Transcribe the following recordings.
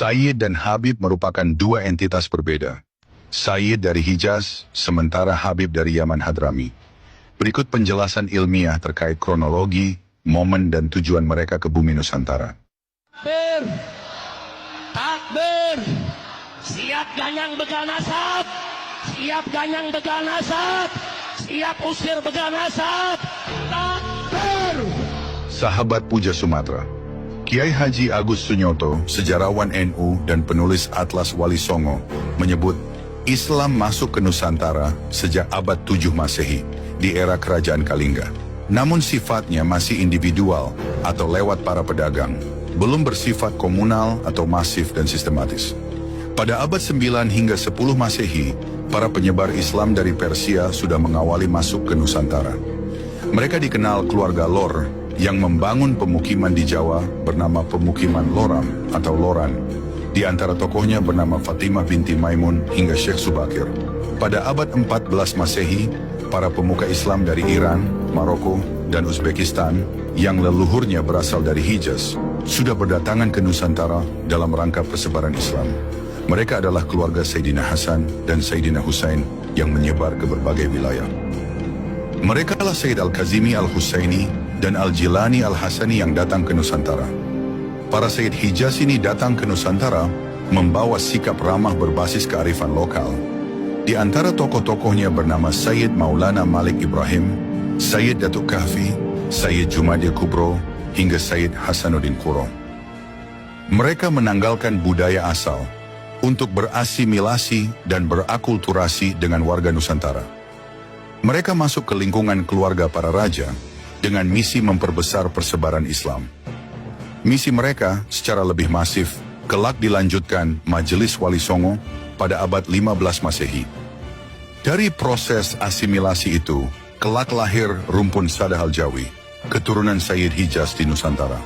Sayyid dan Habib merupakan dua entitas berbeda. Sayyid dari Hijaz, sementara Habib dari Yaman Hadrami. Berikut penjelasan ilmiah terkait kronologi, momen dan tujuan mereka ke bumi Nusantara. Takbir! Takbir! Siap ganyang begal nasab! Siap ganyang begal nasab! Siap usir begal nasab! Takbir! Sahabat Puja Sumatera. Kiai Haji Agus Sunyoto, sejarawan NU dan penulis Atlas Wali Songo, menyebut Islam masuk ke Nusantara sejak abad 7 Masehi di era Kerajaan Kalingga. Namun sifatnya masih individual atau lewat para pedagang, belum bersifat komunal atau masif dan sistematis. Pada abad 9 hingga 10 Masehi, para penyebar Islam dari Persia sudah mengawali masuk ke Nusantara. Mereka dikenal keluarga Lor yang membangun pemukiman di Jawa bernama Pemukiman Loram atau Loran. Di antara tokohnya bernama Fatimah binti Maimun hingga Syekh Subakir. Pada abad 14 Masehi, para pemuka Islam dari Iran, Maroko, dan Uzbekistan yang leluhurnya berasal dari Hijaz sudah berdatangan ke Nusantara dalam rangka persebaran Islam. Mereka adalah keluarga Sayyidina Hasan dan Sayyidina Husain yang menyebar ke berbagai wilayah. Mereka adalah Sayyid Al-Kazimi Al-Husaini dan Al-Jilani Al-Hasani yang datang ke Nusantara. Para Sayyid Hijaz ini datang ke Nusantara membawa sikap ramah berbasis kearifan lokal. Di antara tokoh-tokohnya bernama Sayyid Maulana Malik Ibrahim, Sayyid Datuk Kahfi, Sayyid Jumadil Kubro, hingga Sayyid Hasanuddin Quro. Mereka menanggalkan budaya asal untuk berasimilasi dan berakulturasi dengan warga Nusantara. Mereka masuk ke lingkungan keluarga para raja dengan misi memperbesar persebaran Islam. Misi mereka secara lebih masif kelak dilanjutkan Majelis Wali Songo pada abad 15 Masehi. Dari proses asimilasi itu, kelak lahir rumpun Sadah Al-Jawi, keturunan Sayyid Hijaz di Nusantara.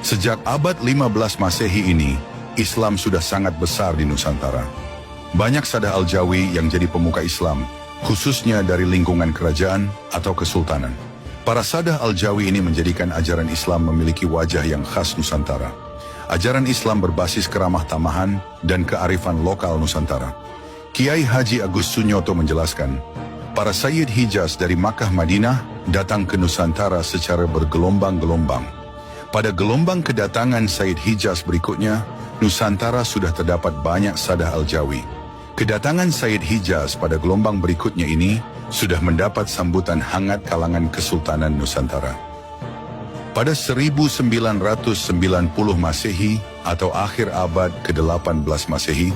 Sejak abad 15 Masehi ini, Islam sudah sangat besar di Nusantara. Banyak Sadah Al-Jawi yang jadi pemuka Islam, khususnya dari lingkungan kerajaan atau kesultanan. Para Sadah Al-Jawi ini menjadikan ajaran Islam memiliki wajah yang khas Nusantara. Ajaran Islam berbasis keramah tamahan dan kearifan lokal Nusantara. Kiai Haji Agus Sunyoto menjelaskan, para Sayyid Hijaz dari Makkah Madinah datang ke Nusantara secara bergelombang-gelombang. Pada gelombang kedatangan Sayyid Hijaz berikutnya, Nusantara sudah terdapat banyak Sadah Al-Jawi. Kedatangan Sayyid Hijaz pada gelombang berikutnya ini sudah mendapat sambutan hangat kalangan Kesultanan Nusantara. Pada 1990 Masehi atau akhir abad ke-18 Masehi,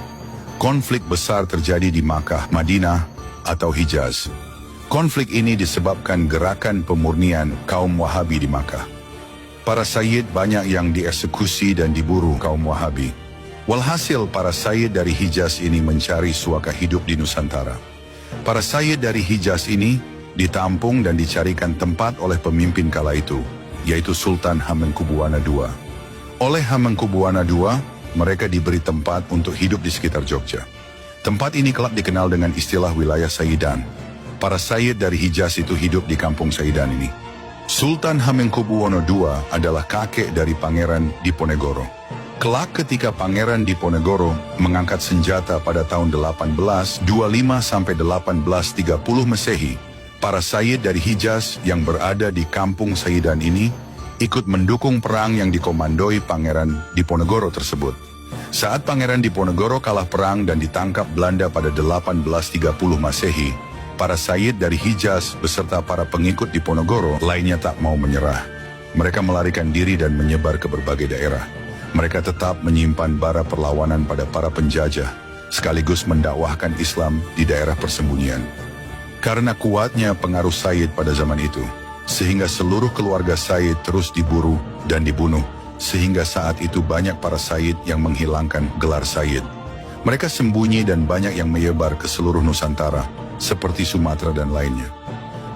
konflik besar terjadi di Makkah, Madinah atau Hijaz. Konflik ini disebabkan gerakan pemurnian kaum Wahabi di Makkah. Para Sayyid banyak yang dieksekusi dan diburu kaum Wahabi. Walhasil para Sayyid dari Hijaz ini mencari suaka hidup di Nusantara. Para Sayyid dari Hijaz ini ditampung dan dicarikan tempat oleh pemimpin kala itu, yaitu Sultan Hamengkubuwana II. Oleh Hamengkubuwana II, mereka diberi tempat untuk hidup di sekitar Jogja. Tempat ini kelak dikenal dengan istilah wilayah Sayyidan. Para Sayyid dari Hijaz itu hidup di kampung Sayyidan ini. Sultan Hamengkubuwana II adalah kakek dari Pangeran Diponegoro. Kelak ketika Pangeran Diponegoro mengangkat senjata pada tahun 1825 sampai 1830 Masehi, para Sayyid dari Hijaz yang berada di kampung Sayyidan ini ikut mendukung perang yang dikomandoi Pangeran Diponegoro tersebut. Saat Pangeran Diponegoro kalah perang dan ditangkap Belanda pada 1830 Masehi, para Sayyid dari Hijaz beserta para pengikut Diponegoro lainnya tak mau menyerah. Mereka melarikan diri dan menyebar ke berbagai daerah. Mereka tetap menyimpan bara perlawanan pada para penjajah, sekaligus mendakwahkan Islam di daerah persembunyian. Karena kuatnya pengaruh Sayyid pada zaman itu, sehingga seluruh keluarga Sayyid terus diburu dan dibunuh, sehingga saat itu banyak para Sayyid yang menghilangkan gelar Sayyid. Mereka sembunyi dan banyak yang menyebar ke seluruh Nusantara, seperti Sumatera dan lainnya.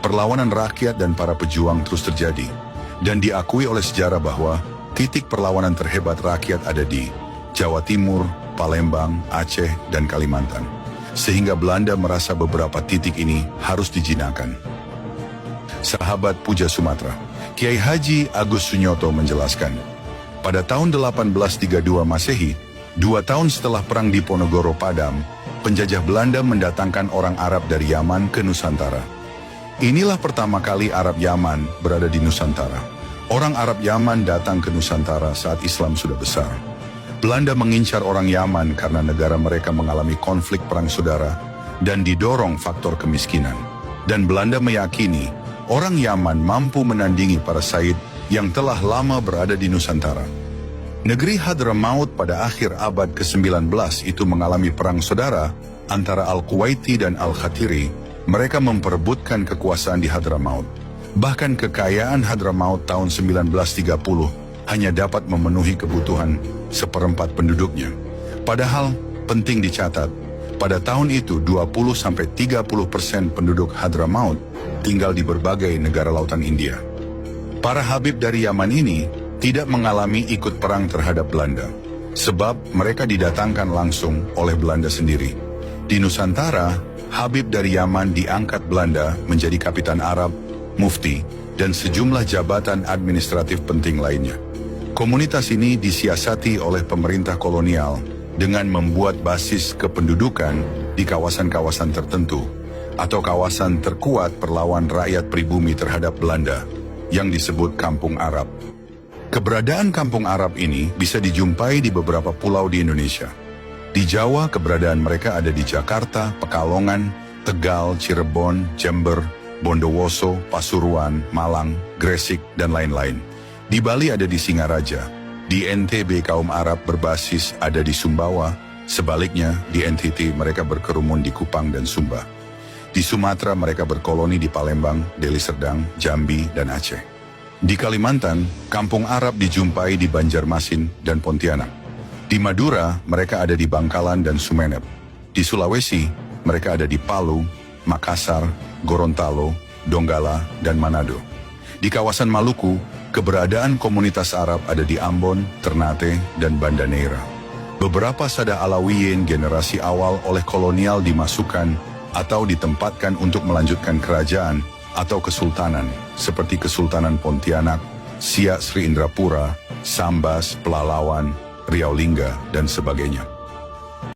Perlawanan rakyat dan para pejuang terus terjadi, dan diakui oleh sejarah bahwa titik perlawanan terhebat rakyat ada di Jawa Timur, Palembang, Aceh, dan Kalimantan. Sehingga Belanda merasa beberapa titik ini harus dijinakan. Sahabat Puja Sumatera, Kiai Haji Agus Sunyoto menjelaskan, pada tahun 1832 Masehi, 2 tahun setelah Perang Diponegoro padam, penjajah Belanda mendatangkan orang Arab dari Yaman ke Nusantara. Inilah pertama kali Arab Yaman berada di Nusantara. Orang Arab Yaman datang ke Nusantara saat Islam sudah besar. Belanda mengincar orang Yaman karena negara mereka mengalami konflik perang saudara dan didorong faktor kemiskinan. Dan Belanda meyakini orang Yaman mampu menandingi para Said yang telah lama berada di Nusantara. Negeri Hadramaut pada akhir abad ke-19 itu mengalami perang saudara antara Al-Kuwaiti dan Al-Khatiri. Mereka memperebutkan kekuasaan di Hadramaut. Bahkan kekayaan Hadramaut tahun 1930 hanya dapat memenuhi kebutuhan 1/4 penduduknya. Padahal penting dicatat, pada tahun itu 20-30% penduduk Hadramaut tinggal di berbagai negara lautan India. Para Habib dari Yaman ini tidak mengalami ikut perang terhadap Belanda, sebab mereka didatangkan langsung oleh Belanda sendiri. Di Nusantara, Habib dari Yaman diangkat Belanda menjadi kapitan Arab, mufti, dan sejumlah jabatan administratif penting lainnya. Komunitas ini disiasati oleh pemerintah kolonial dengan membuat basis kependudukan di kawasan-kawasan tertentu atau kawasan terkuat perlawan rakyat pribumi terhadap Belanda yang disebut Kampung Arab. Keberadaan Kampung Arab ini bisa dijumpai di beberapa pulau di Indonesia. Di Jawa, keberadaan mereka ada di Jakarta, Pekalongan, Tegal, Cirebon, Jember, Bondowoso, Pasuruan, Malang, Gresik, dan lain-lain. Di Bali ada di Singaraja. Di NTB kaum Arab berbasis ada di Sumbawa. Sebaliknya, di NTT mereka berkerumun di Kupang dan Sumba. Di Sumatera mereka berkoloni di Palembang, Deli Serdang, Jambi, dan Aceh. Di Kalimantan, Kampung Arab dijumpai di Banjarmasin dan Pontianak. Di Madura, mereka ada di Bangkalan dan Sumeneb. Di Sulawesi, mereka ada di Palu, Makassar, Gorontalo, Donggala, dan Manado. Di kawasan Maluku, keberadaan komunitas Arab ada di Ambon, Ternate, dan Banda Neira. Beberapa Sada Alawiyin generasi awal oleh kolonial dimasukkan atau ditempatkan untuk melanjutkan kerajaan atau kesultanan, seperti Kesultanan Pontianak, Siak Sri Indrapura, Sambas, Pelalawan, Riau Lingga, dan sebagainya.